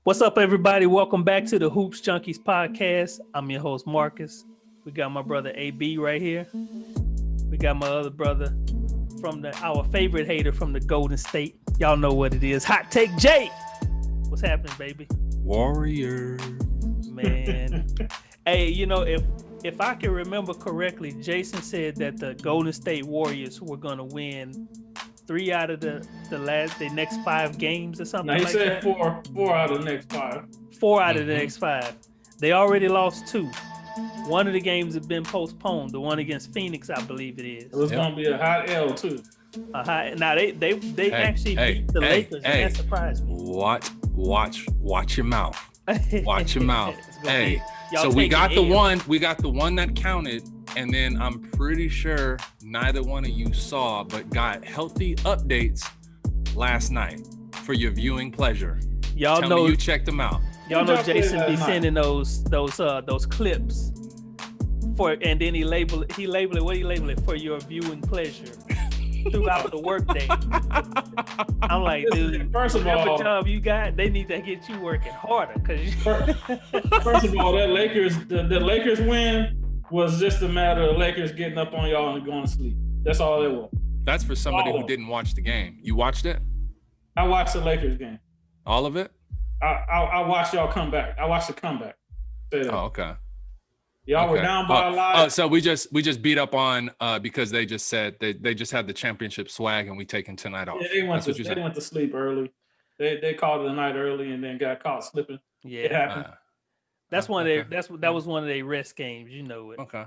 What's up, everybody? Welcome back to the Hoopz Junkiez Podcast. I'm your host, Marcus. We got my brother AB right here. We got my other brother from our favorite hater from the Golden State. Y'all know what it is. Hot Take Jay. What's happening, baby? Warriors. Man. Hey, you know, if I can remember correctly, Jason said that the Golden State Warriors were going to win 3 out of the next 5 games or something like that. No, he said four out of the next 5. 4 out of the next 5. They already lost 2. One of the games has been postponed. The one against Phoenix, I believe it is. It was going to be a hot L too. Now they actually beat the Lakers, and that surprised me. Watch your mouth. Watch your mouth. Hey, so we got the one that counted, and then I'm pretty sure neither one of you saw, but got healthy updates last night for your viewing pleasure. Y'all Tell know me you checked them out. Y'all know Jason be sending those clips for, and then he label it for your viewing pleasure throughout the workday. I'm like, dude, first of all, whatever job you got, they need to get you working harder. First of all, the Lakers win was just a matter of Lakers getting up on y'all and going to sleep. That's all it was. That's for somebody who didn't watch the game. You watched it? I watched the Lakers game. All of it? I watched y'all come back. I watched the comeback. Oh, okay. Y'all were down by a lot. Oh, so we just beat up on because they just said they just had the championship swag and we taking tonight off. Yeah, they went to sleep early. They called it a night early and then got caught slipping. Yeah, it happened. That was one of their rest games. You know it. Okay.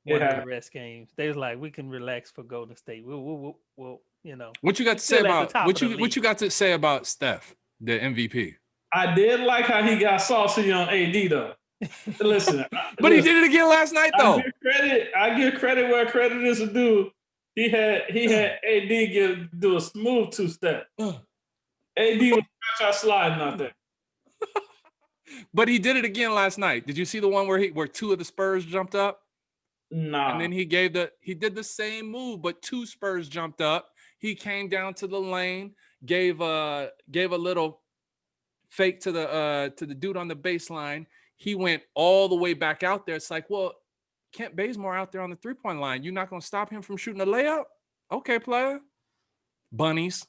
One of the rest games. They was like, we can relax for Golden State. We'll you know. What you got to say about what you got to say about Steph, the MVP? I did like how he got saucy on AD though. Listen, he did it again last night though. I give credit where credit is due. He had AD do a smooth 2-step. AD was not sliding out there. But he did it again last night. Did you see the one where 2 of the Spurs jumped up? Nah. And then he did the same move, but 2 Spurs jumped up. He came down to the lane, gave a little fake to the dude on the baseline. He went all the way back out there. It's like, well, Kent Bazemore out there on the 3-point line. You're not going to stop him from shooting a layup? Okay, player. Bunnies.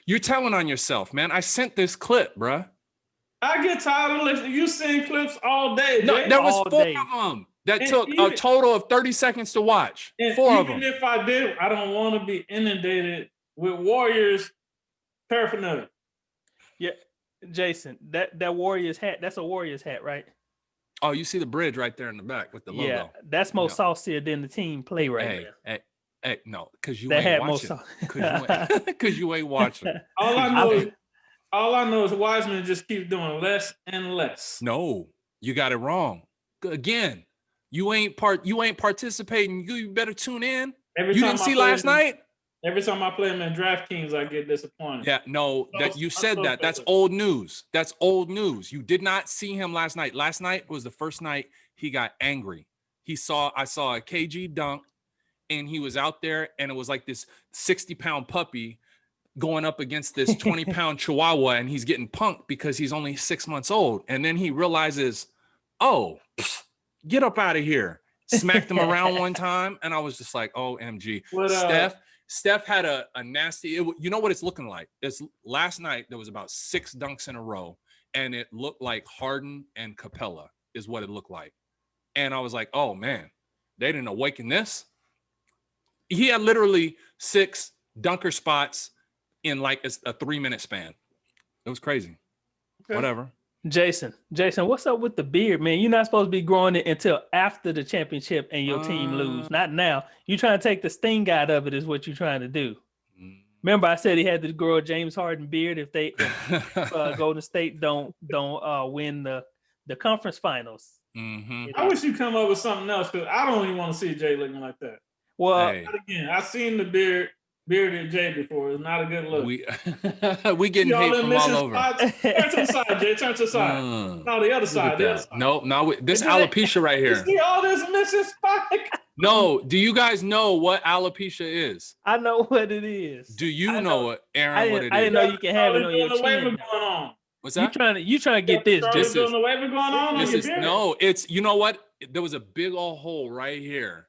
You're telling on yourself, man. I sent this clip, bruh. I get tired of listening. You seen clips all day. No, Jay. there was 4 of them that took a total of 30 seconds to watch. 4 of them. Even if I did, I don't want to be inundated with Warriors paraphernalia. Yeah, Jason, that Warriors hat, that's a Warriors hat, right? Oh, you see the bridge right there in the back with the logo. Yeah, that's more saucier than the team play right there. Hey, no, because you ain't watching. Because you ain't watching. All I know is Wiseman just keeps doing less and less. No, you got it wrong. Again, you ain't participating. You better tune in. You didn't see last night? Every time I play him in DraftKings, I get disappointed. Yeah, no, that you said that. That's old news. That's old news. You did not see him last night. Last night was the first night he got angry. I saw a KG dunk, and he was out there, and it was like this 60-pound puppy going up against this 20-pound chihuahua, and he's getting punked because he's only 6 months old. And then he realizes, oh, get up out of here. Smacked him around one time, and I was just like, OMG. Steph had a nasty, you know what it's looking like? Last night, there was about 6 dunks in a row, and it looked like Harden and Capella is what it looked like. And I was like, oh, man, they didn't awaken this. He had literally 6 dunker spots in like a 3-minute span. It was crazy. Okay. Whatever. Jason, what's up with the beard, man? You're not supposed to be growing it until after the championship and your team lose, not now. You trying to take the sting out of it is what you're trying to do. Remember, I said he had to grow a James Harden beard if Golden State don't win the conference finals. Mm-hmm. I wish you come up with something else because I don't even want to see Jay looking like that. Well, again, I've seen the bearded Jay before. It's not a good look. We getting hate from all over. Turn to the side, Jay. Turn to the side. No, the other side. No, this alopecia right here. You see all this missing spot? No, do you guys know what alopecia is? I know what it is. Do you know what, Aaron, what it is? I didn't know you can have it on your the waiver chin. going on. What's that? You trying to get this? This is the waiver going on. It's you know what? There was a big old hole right here,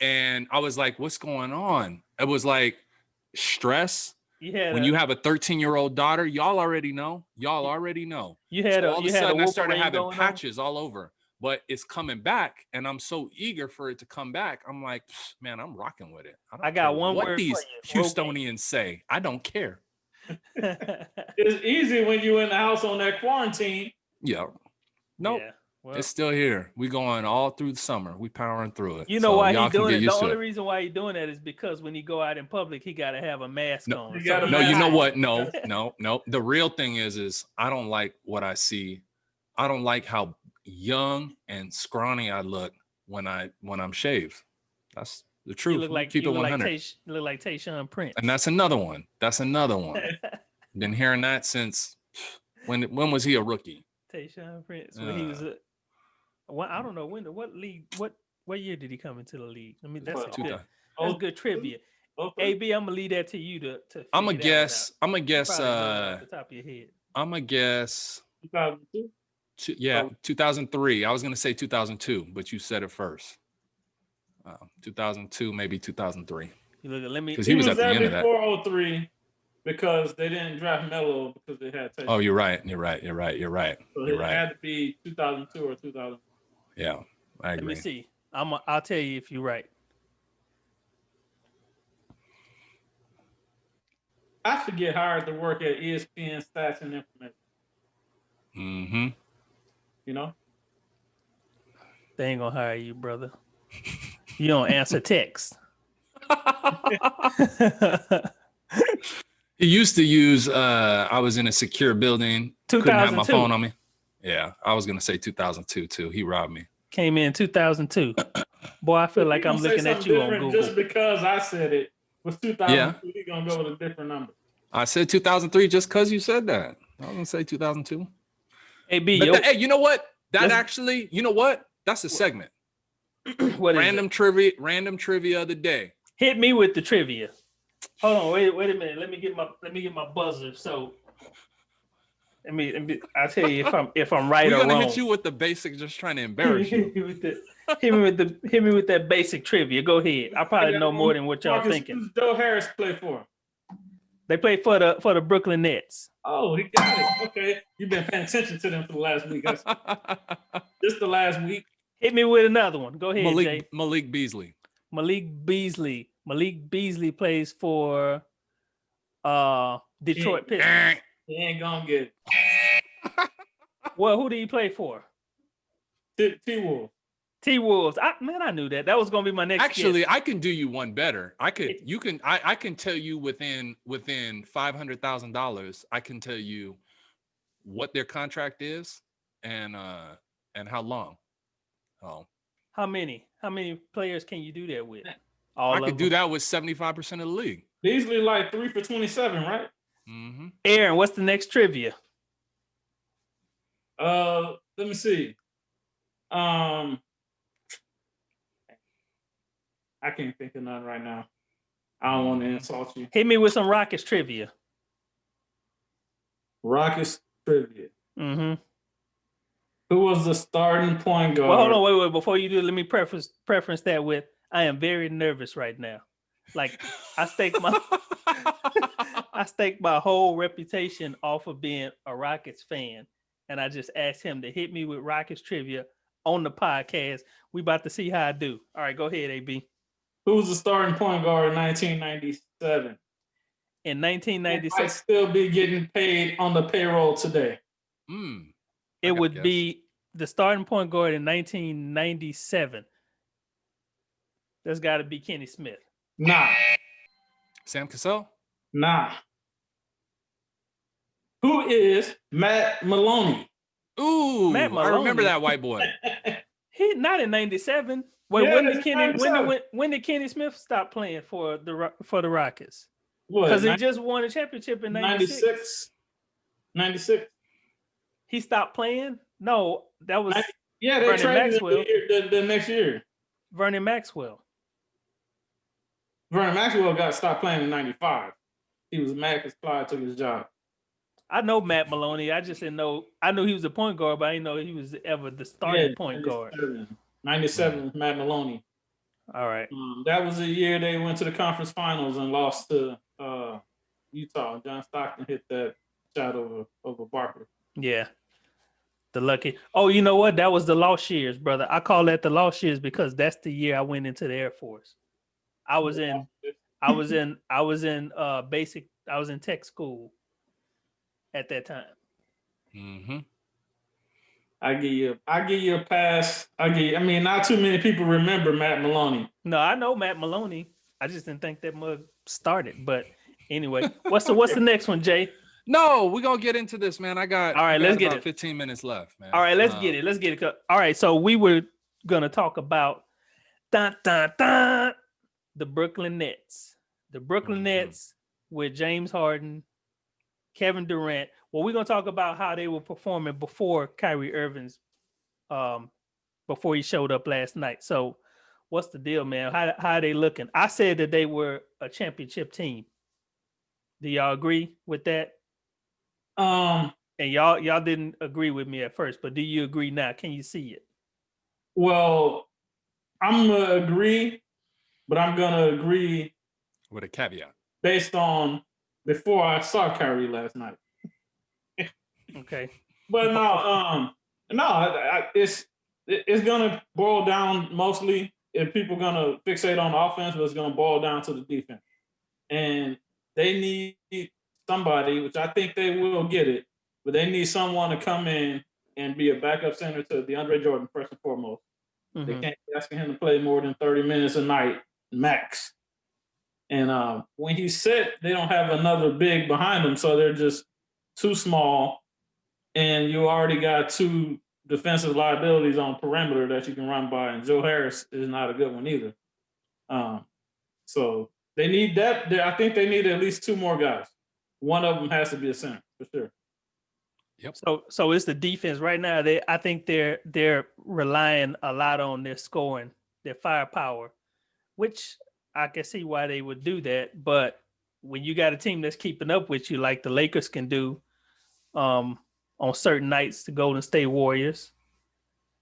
and I was like, "What's going on?" It was like stress. When you have a 13-year-old daughter, y'all already know. Y'all already know. All of a sudden, I started having patches all over, but it's coming back, and I'm so eager for it to come back. I'm like, man, I'm rocking with it. I got one word what these Houstonians say. I don't care. It's easy when you're in the house on that quarantine. Yeah. Nope. Yeah. Well, it's still here. We going all through the summer. We powering through it. You know why he's doing it? The only reason why he's doing that is because when he go out in public, he got to have a mask on. No, you know what? No. The real thing is I don't like what I see. I don't like how young and scrawny I look when I'm shaved. That's the truth. You look like, keep it 100. You look like Tayshaun Prince. And that's another one. Been hearing that since when was he a rookie? Tayshaun Prince. When he was I don't know what league, what year did he come into the league? I mean, that's good trivia. Okay. AB, I'm gonna leave that to you to I'm gonna guess off the top of your head. I'm gonna guess 2002. 2003. I was gonna say 2002, but you said it first. 2002, maybe 2003. You look at because he was at the end of that. 403 because they didn't draft Melo because they had. Oh, you're right. So it had to be 2002 or 2000. Yeah, I agree. Let me see. I'll tell you if you're right. I should get hired to work at ESPN Stats and Information. Mm-hmm. You know? They ain't gonna hire you, brother. You don't answer text. He used to use I was in a secure building, couldn't have my phone on me. Yeah, I was gonna say 2002 too. He robbed me. Came in 2002. Boy, I feel like I'm looking at you on Google. Just because I said it was 2002, He's gonna go with a different number. I said 2003 just because you said that. I was gonna say 2002. Hey, B, hey, you know what? You know what? That's a segment. What is random trivia of the day. Hit me with the trivia. Hold on, wait a minute. Let me get my buzzer. So I'll tell you if I'm right or wrong. We're gonna hit you with the basic, just trying to embarrass you. hit me with that basic trivia. Go ahead. I probably know more than what y'all thinking. Who's Joe Harris play for? They play for the Brooklyn Nets. Oh, he got it. Okay, you've been paying attention to them for the last week. Just the last week. Hit me with another one. Go ahead, Jay. Malik Beasley. Malik Beasley plays for Detroit Pistons. He ain't gonna get it. Well, who did he play for? T-Wolves. T-Wolves. I knew that. That was gonna be my next. Actually, guess. I can do you one better. I can tell you within $500,000. I can tell you what their contract is and how long. Oh. How many players can you do that with? I could do that with 75% of the league. Beasley like 3 for 27, right? Mm-hmm. Aaron, what's the next trivia? Let me see. I can't think of none right now. I don't want to insult you. Hit me with some Rockets trivia. Rockets trivia. Mm-hmm. Who was the starting point guard? Well, hold on, wait. Before you do, let me preference that with I am very nervous right now. Like I stake my whole reputation off of being a Rockets fan, and I just asked him to hit me with Rockets trivia on the podcast. We about to see how I do. All right, go ahead, AB. Who was the starting point guard in 1997? In 1996, might still be getting paid on the payroll today. It would be the starting point guard in 1997. There's got to be Kenny Smith. Nah. Sam Cassell? Nah. Who is Matt Maloney? Ooh, Matt Maloney. I remember that white boy. He not in 97. Wait, when did Kenny Smith stop playing for the Rockets? Because he just won a championship in 96. 96. He stopped playing? No, that was they traded him the next year. Vernon Maxwell. Vernon Maxwell got stopped playing in '95. He was mad because Clyde took his job. I know Matt Maloney. I just didn't know. I knew he was a point guard, but I didn't know he was ever the starting point guard. 97, Matt Maloney. All right. That was the year they went to the conference finals and lost to Utah. John Stockton hit that shot over Barkley. Yeah. The lucky. Oh, you know what? That was the lost years, brother. I call that the lost years because that's the year I went into the Air Force. I was in tech school at that time. Mm-hmm. I give you a pass. Not too many people remember Matt Maloney. No, I know Matt Maloney. I just didn't think that mug started. But anyway, what's the next one, Jay? No, we're gonna get into this, man. Let's get it. 15 minutes left, man. All right, let's get it. All right, so we were gonna talk about the Brooklyn Nets. The Brooklyn Nets with James Harden, Kevin Durant. Well, we're gonna talk about how they were performing before Kyrie Irving's before he showed up last night. So what's the deal, man? How are they looking? I said that they were a championship team. Do y'all agree with that? And y'all didn't agree with me at first, but do you agree now? Can you see it? Well, I'm gonna agree, but I'm gonna agree with a caveat based on before I saw Kyrie last night. Okay. But it's gonna boil down mostly if people gonna fixate on the offense, but it's gonna boil down to the defense. And they need somebody, which I think they will get it, but they need someone to come in and be a backup center to DeAndre Jordan first and foremost. Mm-hmm. They can't be asking him to play more than 30 minutes a night max. And when he's set, they don't have another big behind them, so they're just too small. And you already got two defensive liabilities on perimeter that you can run by, and Joe Harris is not a good one either. So they need that. I think they need at least two more guys. One of them has to be a center for sure. Yep. So it's the defense right now. I think they're relying a lot on their scoring, their firepower, which I can see why they would do that. But when you got a team that's keeping up with you, like the Lakers can do, on certain nights, the Golden State Warriors,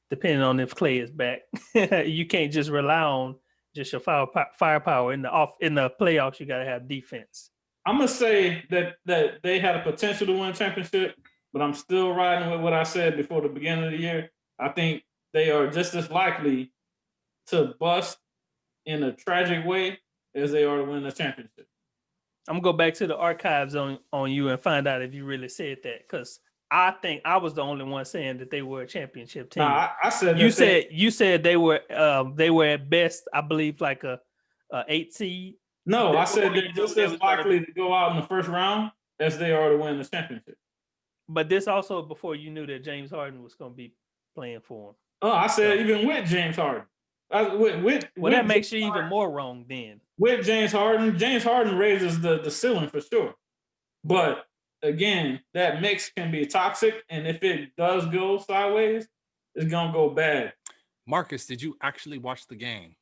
depending on if Klay is back, you can't just rely on just your firepower in the playoffs. You got to have defense. I'm gonna say that they had a potential to win a championship, but I'm still riding with what I said before the beginning of the year. I think they are just as likely to bust in a tragic way as they are to win the championship. I'm gonna go back to the archives on you and find out if you really said that, because I think I was the only one saying that they were a championship team. Nah, I said you said they were at best, I believe, like a 8 seed. No, I said they're just as likely to go out in the first round as they are to win the championship. But this also before you knew that James Harden was going to be playing for him. Oh, I said even with James Harden. That makes you even more wrong then. With James Harden raises the ceiling for sure. But again, that mix can be toxic, and if it does go sideways, it's going to go bad. Marcus, did you actually watch the game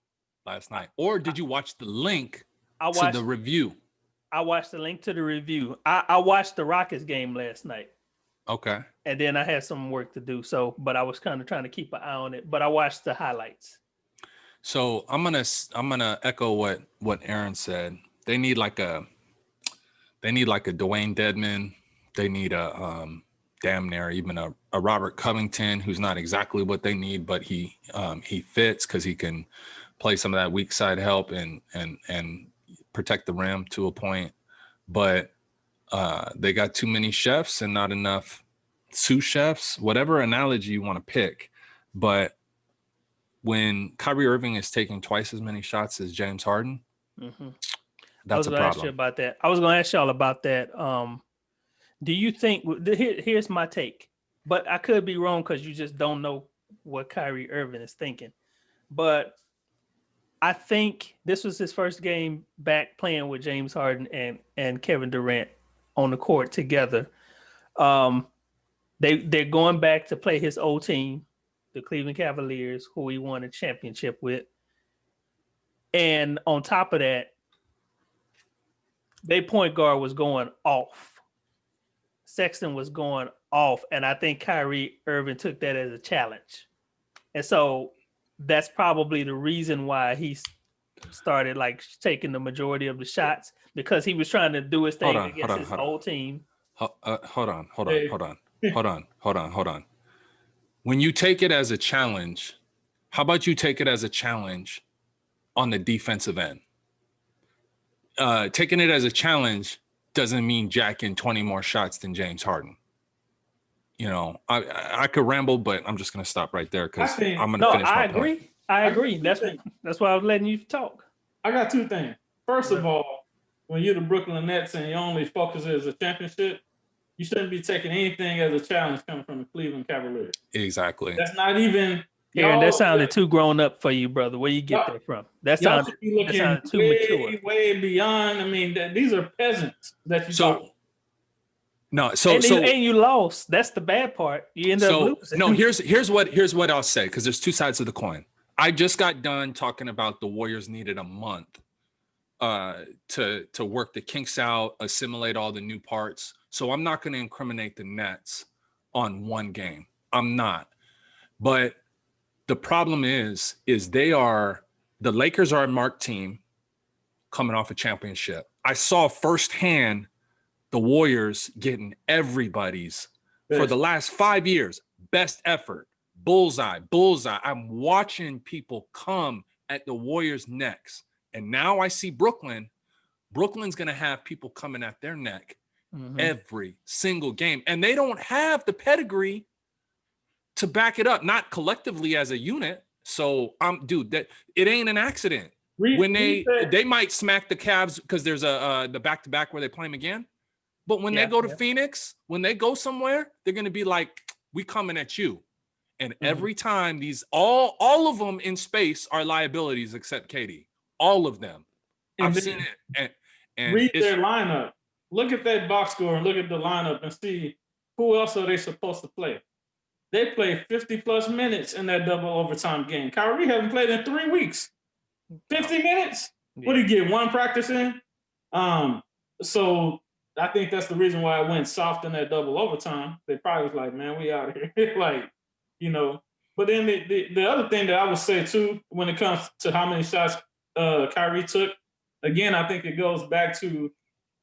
last night? Or did you watch the link to the review? I watched the link to the review. I watched the Rockets game last night. Okay. And then I had some work to do, but I was kind of trying to keep an eye on it. But I watched the highlights. So I'm gonna echo what Aaron said. They need like a Dwayne Dedman. They need a damn near even a Robert Covington, who's not exactly what they need, but he fits because he can play some of that weak side help and protect the rim to a point. But they got too many chefs and not enough sous chefs, whatever analogy you want to pick. But when Kyrie Irving is taking twice as many shots as James Harden, that's a problem. Ask you about that. I was going to ask y'all about that. Do you think here's my take, but I could be wrong because you just don't know what Kyrie Irving is thinking. But I think this was his first game back playing with James Harden and Kevin Durant on the court together. They're going back to play his old team, the Cleveland Cavaliers, who he won a championship with. And on top of that, their point guard was going off. Sexton was going off. And I think Kyrie Irving took that as a challenge. And so that's probably the reason why he started like taking the majority of the shots, because he was trying to do his thing against his whole team. Hold on. When you take it as a challenge, how about you take it as a challenge on the defensive end? Taking it as a challenge doesn't mean jacking 20 more shots than James Harden. You know, I could ramble, but I'm just going to stop right there because I'm going to finish my point. I agree. That's why I was letting you talk. I got two things. First of all, when you're the Brooklyn Nets and your only focus is a championship, you shouldn't be taking anything as a challenge coming from the Cleveland Cavaliers. Exactly. That's not even. Aaron, that sounded too grown up for you, brother. Where you get that from? That sounded too mature. Way beyond. I mean, these are peasants that you talk. And you lost. That's the bad part. You end up losing. No, here's what I'll say, because there's two sides of the coin. I just got done talking about the Warriors needed a month to work the kinks out, assimilate all the new parts. So I'm not going to incriminate the Nets on one game. I'm not. But the problem is the Lakers are a marked team coming off a championship. I saw firsthand the Warriors getting everybody's for the last 5 years, best effort, bullseye. I'm watching people come at the Warriors' necks. And now I see Brooklyn's going to have people coming at their neck every single game. And they don't have the pedigree to back it up, not collectively as a unit. So that it ain't an accident. When they might smack the Cavs because there's the back-to-back where they play them again. But when they go to Phoenix, when they go somewhere, they're going to be like, we coming at you. And every time all of them in space are liabilities except KD. All of them. I've seen it. And read their lineup. Look at that box score and look at the lineup and see who else are they supposed to play. They played 50-plus minutes in that double overtime game. Kyrie hasn't played in 3 weeks. 50 minutes? Yeah. What did he get? One practice in? So I think that's the reason why it went soft in that double overtime. They probably was like, man, we out of here. Like, you know. But then the other thing that I would say, too, when it comes to how many shots Kyrie took, again, I think it goes back to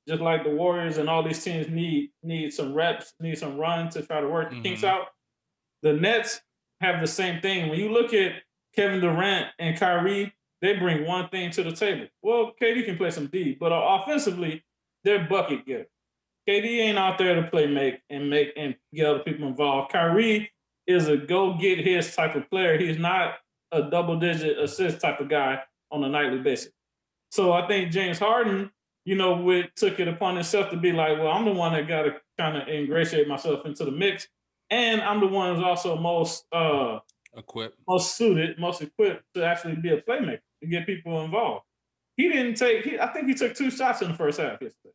just like the Warriors and all these teams need some reps, need some run to try to work the kinks out. The Nets have the same thing. When you look at Kevin Durant and Kyrie, they bring one thing to the table. Well, KD can play some D, but offensively, they're bucket getter. KD ain't out there to play make and get other people involved. Kyrie is a go get his type of player. He's not a double-digit assist type of guy on a nightly basis. So I think James Harden, took it upon himself to be like, well, I'm the one that got to kind of ingratiate myself into the mix. And I'm the one who's also most suited, most equipped to actually be a playmaker, to get people involved. I think he took 2 shots in the first half yesterday.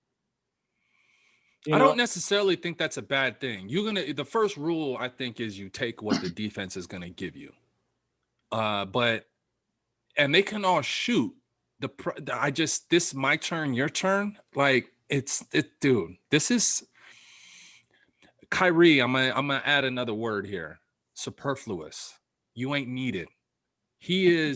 I don't necessarily think that's a bad thing. The first rule, I think, is you take what the defense is going to give you. And they can all shoot. This my turn, your turn. Like dude, this is Kyrie. I'm gonna add another word here. Superfluous. You ain't needed. He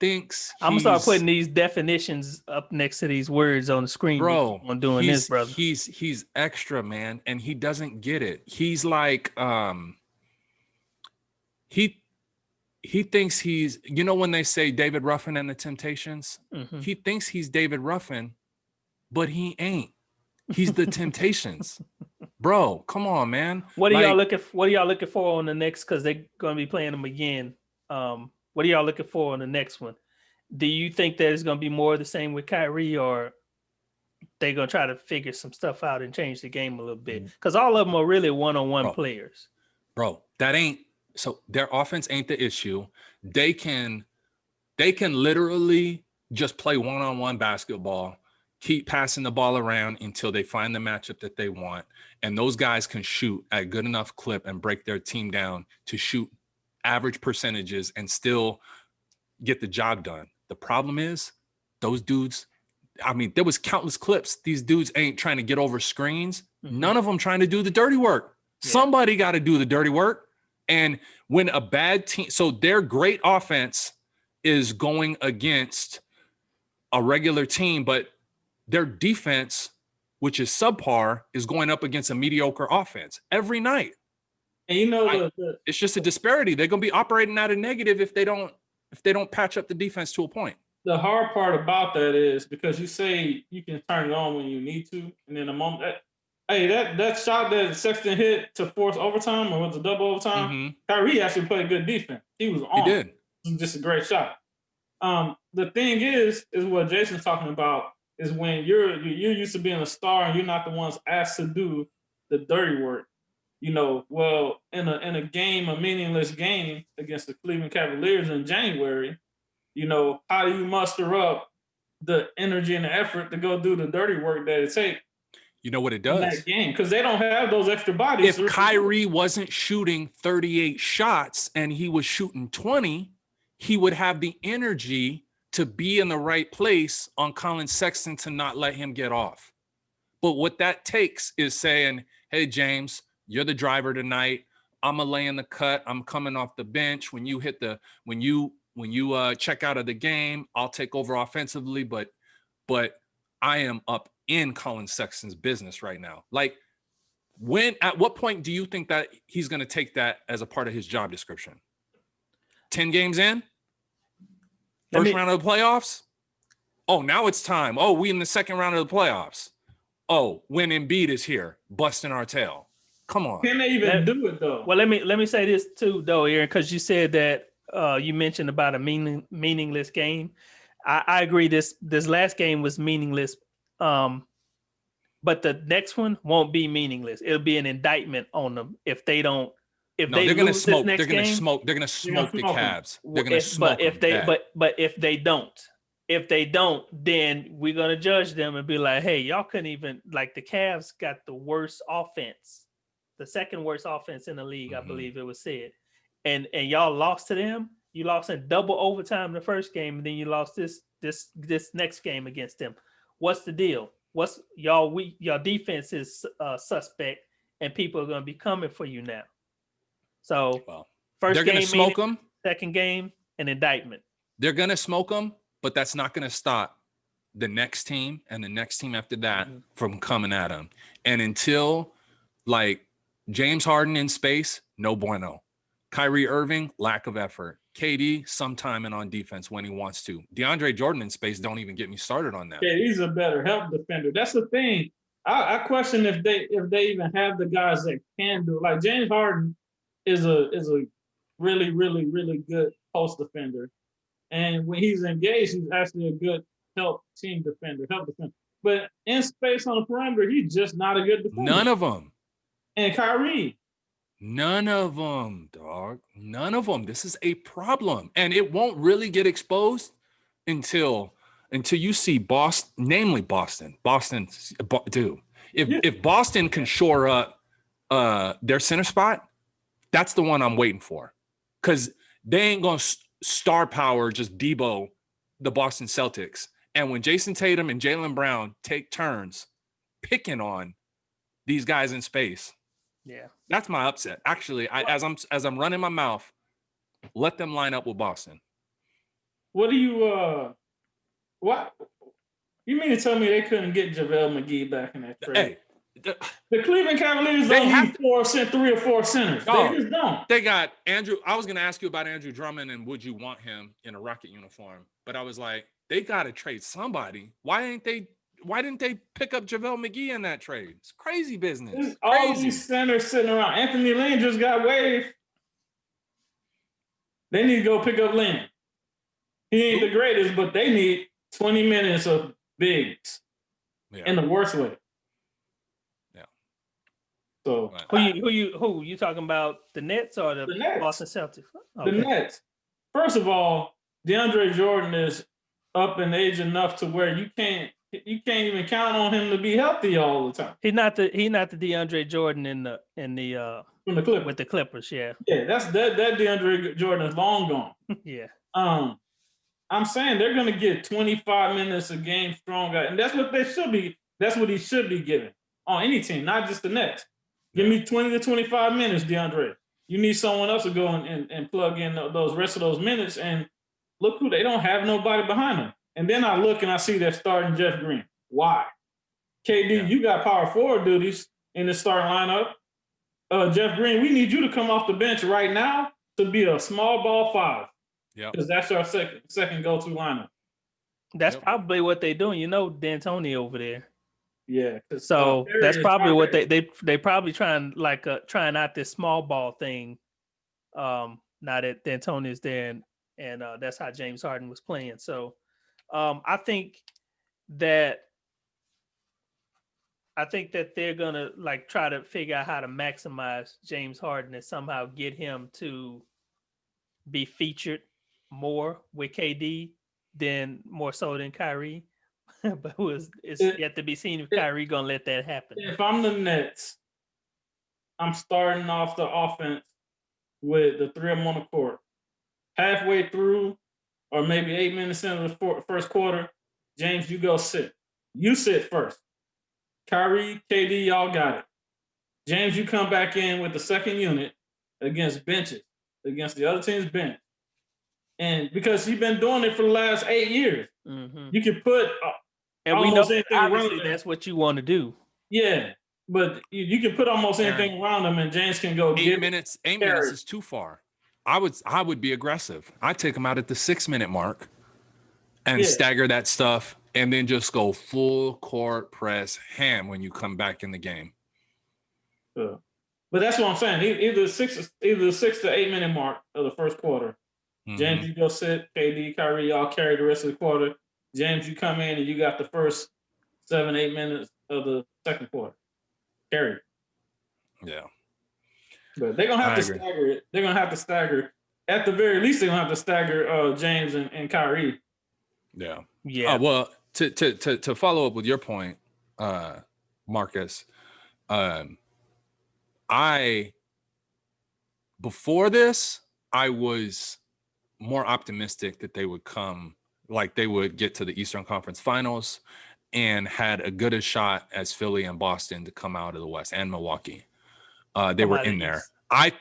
thinks I'm gonna start putting these definitions up next to these words on the screen. Bro, I'm doing this, brother. He's extra, man, and he doesn't get it. He's like he thinks he's, when they say David Ruffin and the Temptations, he thinks he's David Ruffin, but he ain't. He's the Temptations. Bro, come on, man. What are y'all looking for on the next, because they're gonna be playing them again? What are y'all looking for on the next one? Do you think there's going to be more of the same with Kyrie, or they're going to try to figure some stuff out and change the game a little bit? Because all of them are really one-on-one players. Bro, their offense ain't the issue. They can literally just play one-on-one basketball, keep passing the ball around until they find the matchup that they want. And those guys can shoot at a good enough clip and break their team down to shoot average percentages and still get the job done. The problem is those dudes, I mean, there was countless clips. These dudes ain't trying to get over screens. Mm-hmm. None of them trying to do the dirty work. Yeah. Somebody got to do the dirty work. And when a bad team, so their great offense is going against a regular team, but their defense, which is subpar, is going up against a mediocre offense every night. And you know, it's just a disparity. They're going to be operating at a negative if they don't patch up the defense to a point. The hard part about that is because you say you can turn it on when you need to, and then the moment that shot that Sexton hit to force overtime, or was it double overtime? Kyrie actually played good defense. He was on. He did. It was just a great shot. The thing is what Jason's talking about is when you're used to being a star and you're not the ones asked to do the dirty work. You know, well, in a game, a meaningless game against the Cleveland Cavaliers in January, you know, how do you muster up the energy and the effort to go do the dirty work that it takes? You know what it does? In that game, because they don't have those extra bodies. If Kyrie wasn't shooting 38 shots and he was shooting 20, he would have the energy to be in the right place on Colin Sexton to not let him get off. But what that takes is saying, hey, James, you're the driver tonight. I'm gonna lay in the cut. I'm coming off the bench. When you check out of the game, I'll take over offensively. But I am up in Colin Sexton's business right now. Like, at what point do you think that he's gonna take that as a part of his job description? 10 games in? First round of the playoffs? Oh, now it's time. Oh, we in the second round of the playoffs. Oh, when Embiid is here, busting our tail. Come on. Can they even do it though? Well, let me say this too, though, Aaron, because you said that you mentioned about a meaningless game. I agree. This last game was meaningless, but the next one won't be meaningless. It'll be an indictment on them if they don't. They're gonna smoke. They're gonna smoke the Cavs. They're gonna smoke. But if they don't, then we're gonna judge them and be like, hey, y'all couldn't even, like, the Cavs got the worst offense. The second worst offense in the league, I believe it was said. And y'all lost to them. You lost in double overtime the first game, and then you lost this next game against them. What's the deal? Your defense is suspect, and people are going to be coming for you now. So first they're game, going to smoke them. Second game, an indictment. They're going to smoke them, but that's not going to stop the next team and the next team after that from coming at them. And until, like, James Harden in space, no bueno. Kyrie Irving, lack of effort. KD, sometime and on defense when he wants to. DeAndre Jordan in space, don't even get me started on that. Yeah, he's a better help defender. That's the thing. I question if they even have the guys that can do it. Like, James Harden is a really, really, really good post defender. And when he's engaged, he's actually a good help defender. But in space on the perimeter, he's just not a good defender. None of them. And Kyrie. None of them, dog. None of them. This is a problem. And it won't really get exposed until you see Boston, namely Boston. Dude, if Boston can shore up their center spot, that's the one I'm waiting for. Because they ain't going to star power just Debo the Boston Celtics. And when Jason Tatum and Jaylen Brown take turns picking on these guys in space, yeah, that's my upset. Actually, as I'm running my mouth, let them line up with Boston. What do you what you mean to tell me they couldn't get JaVale McGee back in that trade? Hey, the Cleveland Cavaliers don't have 3 or 4 centers. They just don't. They got Andrew. I was going to ask you about Andrew Drummond and would you want him in a Rocket uniform? But I was like, they got to trade somebody. Why didn't they pick up JaVale McGee in that trade? It's crazy business. There's all these centers sitting around. Anthony Lynn just got waived. They need to go pick up Lynn. He ain't the greatest, but they need 20 minutes of bigs in the worst way. Yeah. So who you talking about? The Nets or the Nets. Boston Celtics? Okay. The Nets. First of all, DeAndre Jordan is up in age enough to where you can't even count on him to be healthy all the time. He's not the DeAndre Jordan in the from the Clippers. With the Clippers, yeah. Yeah, that DeAndre Jordan is long gone. Yeah. I'm saying they're going to get 25 minutes a game strong, and that's what they should be. That's what he should be giving on any team, not just the Nets. Give me 20 to 25 minutes, DeAndre. You need someone else to go and plug in those rest of those minutes. And look who they don't have nobody behind them. And then I look and I see they're starting Jeff Green. Why? KD, you got power forward duties in the starting lineup. Jeff Green, we need you to come off the bench right now to be a small ball 5. Yeah, because that's our second go-to lineup. That's probably what they're doing. You know, D'Antoni over there. Yeah. So that's probably what they probably trying out this small ball thing. Now that D'Antoni is there, and that's how James Harden was playing. So I think that they're gonna try to figure out how to maximize James Harden and somehow get him to be featured more with KD more so than Kyrie. But it's yet to be seen if Kyrie gonna let that happen. If I'm the Nets, I'm starting off the offense with the 3 of them on the court. Halfway through, or maybe 8 minutes into the first quarter, James, you go sit. You sit first. Kyrie, KD, y'all got it. James, you come back in with the second unit against benches, against the other team's bench. And because you've been doing it for the last 8 years, you can put and we know obviously that's what you want to do. Yeah, but you can put almost anything around them, and James can go. 8 minutes. 8 minutes is too far. I would be aggressive. I'd take him out at the 6-minute mark and stagger that stuff, and then just go full court press ham when you come back in the game. But that's what I'm saying. Either the 6 to 8 minute mark of the first quarter. James, you go sit. KD, Kyrie, y'all carry the rest of the quarter. James, you come in and you got the first 7-8 minutes of the second quarter. Carry. Yeah. But they're gonna have to stagger it. They're gonna have to stagger. At the very least, they're gonna have to stagger James and Kyrie. Yeah. Yeah. Well, to follow up with your point, Marcus, before this, I was more optimistic that they would they would get to the Eastern Conference Finals and had a good a shot as Philly and Boston to come out of the West, and Milwaukee. They were in there. I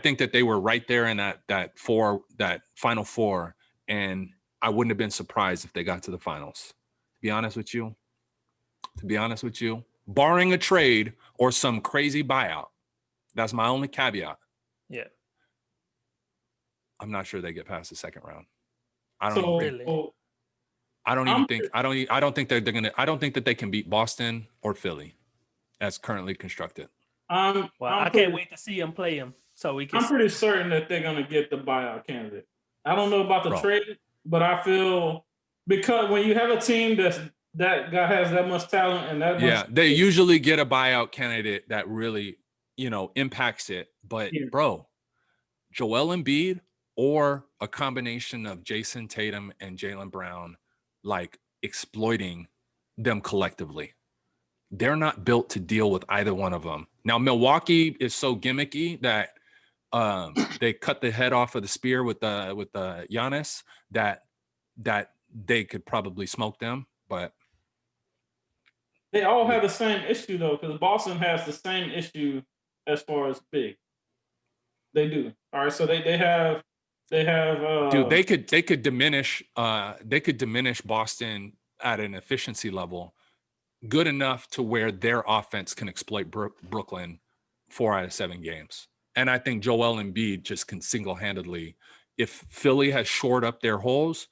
think that they were right there in that Final Four, and I wouldn't have been surprised if they got to the finals. To be honest with you, barring a trade or some crazy buyout, that's my only caveat. Yeah. I'm not sure they get past the second round. I don't think that they can beat Boston or Philly as currently constructed. I can't wait to see them play them so we can. I'm pretty certain that they're going to get the buyout candidate. I don't know about the trade, but I feel because when you have a team that guy has that much talent and that they usually get a buyout candidate that really impacts it. But bro, Joel Embiid or a combination of Jason Tatum and Jaylen Brown, exploiting them collectively. They're not built to deal with either one of them. Now, Milwaukee is so gimmicky that they cut the head off of the spear with the Giannis that they could probably smoke them, but they all have the same issue though, because Boston has the same issue as far as big. They do. All right, so they have. Dude, they could diminish Boston at an efficiency level good enough to where their offense can exploit Brooklyn 4 out of 7 games. And I think Joel Embiid just can single-handedly, if Philly has shored up their holes,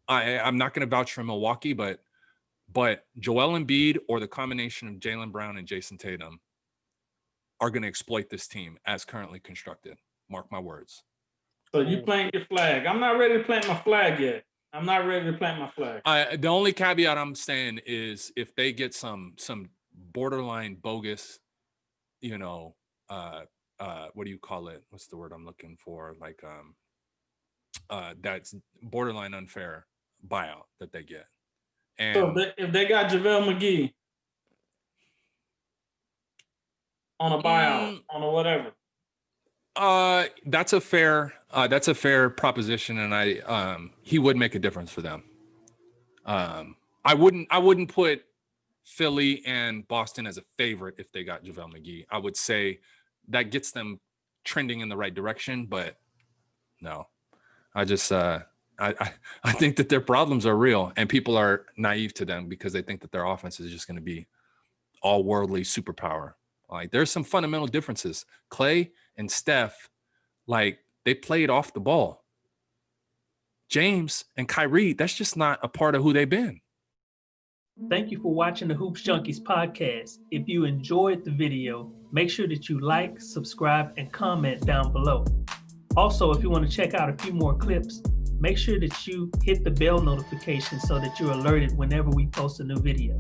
I'm not going to vouch for Milwaukee, but Joel Embiid or the combination of Jaylen Brown and Jason Tatum are going to exploit this team as currently constructed. Mark my words. So you plant your flag. I'm not ready to plant my flag yet. The only caveat I'm saying is if they get some borderline bogus, what do you call it? What's the word I'm looking for? That's borderline unfair buyout that they get. And so if they got JaVale McGee on a buyout, on a whatever. That's a fair proposition, and he would make a difference for them. I wouldn't put Philly and Boston as a favorite if they got JaVale McGee. I would say that gets them trending in the right direction, but no, I just I think that their problems are real, and people are naive to them because they think that their offense is just going to be all worldly superpower. Like, there's some fundamental differences. Clay and Steph, like, they played off the ball. James and Kyrie, that's just not a part of who they've been. Thank you for watching the Hoopz Junkiez Podcast. If you enjoyed the video, make sure that you like, subscribe, and comment down below. Also, if you want to check out a few more clips, make sure that you hit the bell notification so that you're alerted whenever we post a new video.